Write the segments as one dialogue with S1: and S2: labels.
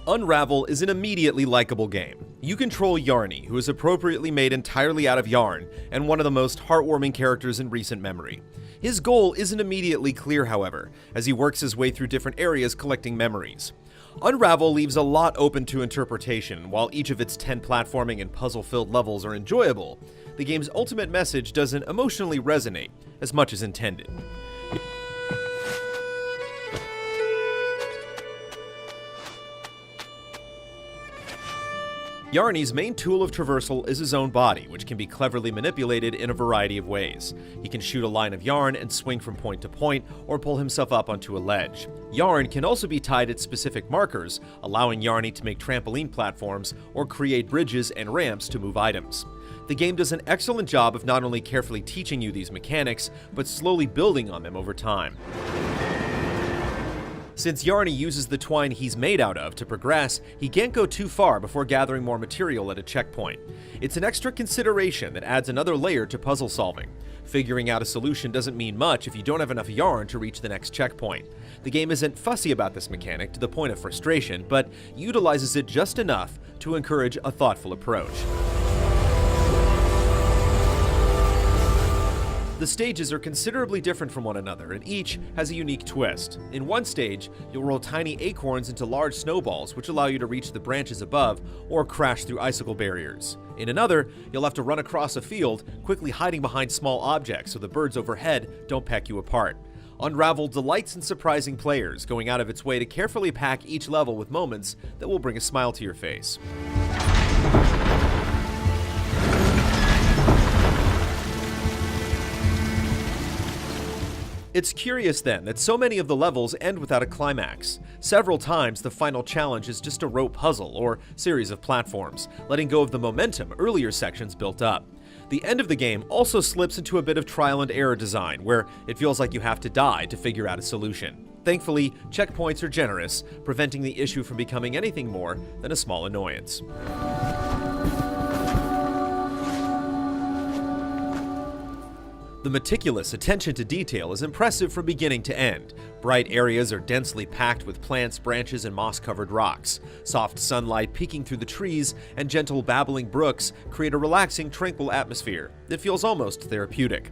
S1: Unravel is an immediately likable game. You control Yarny, who is appropriately made entirely out of yarn, and one of the most heartwarming characters in recent memory. His goal isn't immediately clear, however, as he works his way through different areas collecting memories. Unravel leaves a lot open to interpretation. While each of its 10 platforming and puzzle-filled levels are enjoyable, the game's ultimate message doesn't emotionally resonate as much as intended. Yarny's main tool of traversal is his own body, which can be cleverly manipulated in a variety of ways. He can shoot a line of yarn and swing from point to point, or pull himself up onto a ledge. Yarn can also be tied at specific markers, allowing Yarny to make trampoline platforms or create bridges and ramps to move items. The game does an excellent job of not only carefully teaching you these mechanics, but slowly building on them over time. Since Yarny uses the twine he's made out of to progress, he can't go too far before gathering more material at a checkpoint. It's an extra consideration that adds another layer to puzzle solving. Figuring out a solution doesn't mean much if you don't have enough yarn to reach the next checkpoint. The game isn't fussy about this mechanic to the point of frustration, but utilizes it just enough to encourage a thoughtful approach. The stages are considerably different from one another, and each has a unique twist. In one stage, you'll roll tiny acorns into large snowballs, which allow you to reach the branches above or crash through icicle barriers. In another, you'll have to run across a field, quickly hiding behind small objects so the birds overhead don't peck you apart. Unravel delights in surprising players, going out of its way to carefully pack each level with moments that will bring a smile to your face. It's curious then that so many of the levels end without a climax. Several times the final challenge is just a rope puzzle or series of platforms, letting go of the momentum earlier sections built up. The end of the game also slips into a bit of trial and error design, where it feels like you have to die to figure out a solution. Thankfully, checkpoints are generous, preventing the issue from becoming anything more than a small annoyance. The meticulous attention to detail is impressive from beginning to end. Bright areas are densely packed with plants, branches, and moss-covered rocks. Soft sunlight peeking through the trees and gentle babbling brooks create a relaxing, tranquil atmosphere that feels almost therapeutic.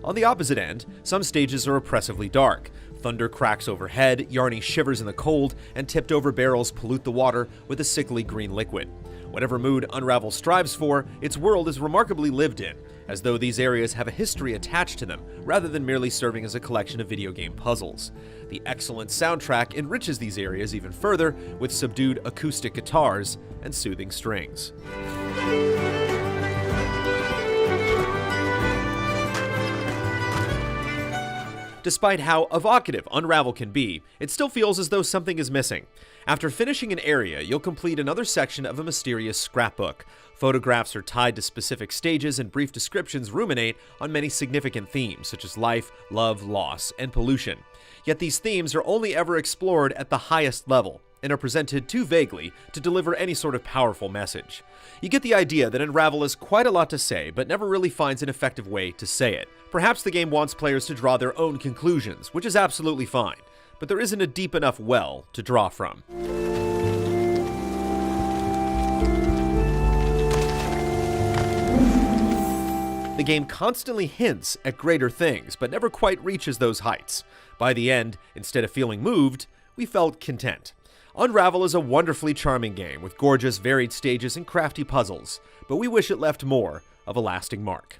S1: On the opposite end, some stages are oppressively dark. Thunder cracks overhead, Yarny shivers in the cold, and tipped-over barrels pollute the water with a sickly green liquid. Whatever mood Unravel strives for, its world is remarkably lived in, as though these areas have a history attached to them, rather than merely serving as a collection of video game puzzles. The excellent soundtrack enriches these areas even further, with subdued acoustic guitars and soothing strings. Despite how evocative Unravel can be, it still feels as though something is missing. After finishing an area, you'll complete another section of a mysterious scrapbook. Photographs are tied to specific stages, and brief descriptions ruminate on many significant themes, such as life, love, loss, and pollution. Yet these themes are only ever explored at the highest level, and are presented too vaguely to deliver any sort of powerful message. You get the idea that Unravel has quite a lot to say, but never really finds an effective way to say it. Perhaps the game wants players to draw their own conclusions, which is absolutely fine, but there isn't a deep enough well to draw from. The game constantly hints at greater things, but never quite reaches those heights. By the end, instead of feeling moved, we felt content. Unravel is a wonderfully charming game with gorgeous, varied stages and crafty puzzles, but we wish it left more of a lasting mark.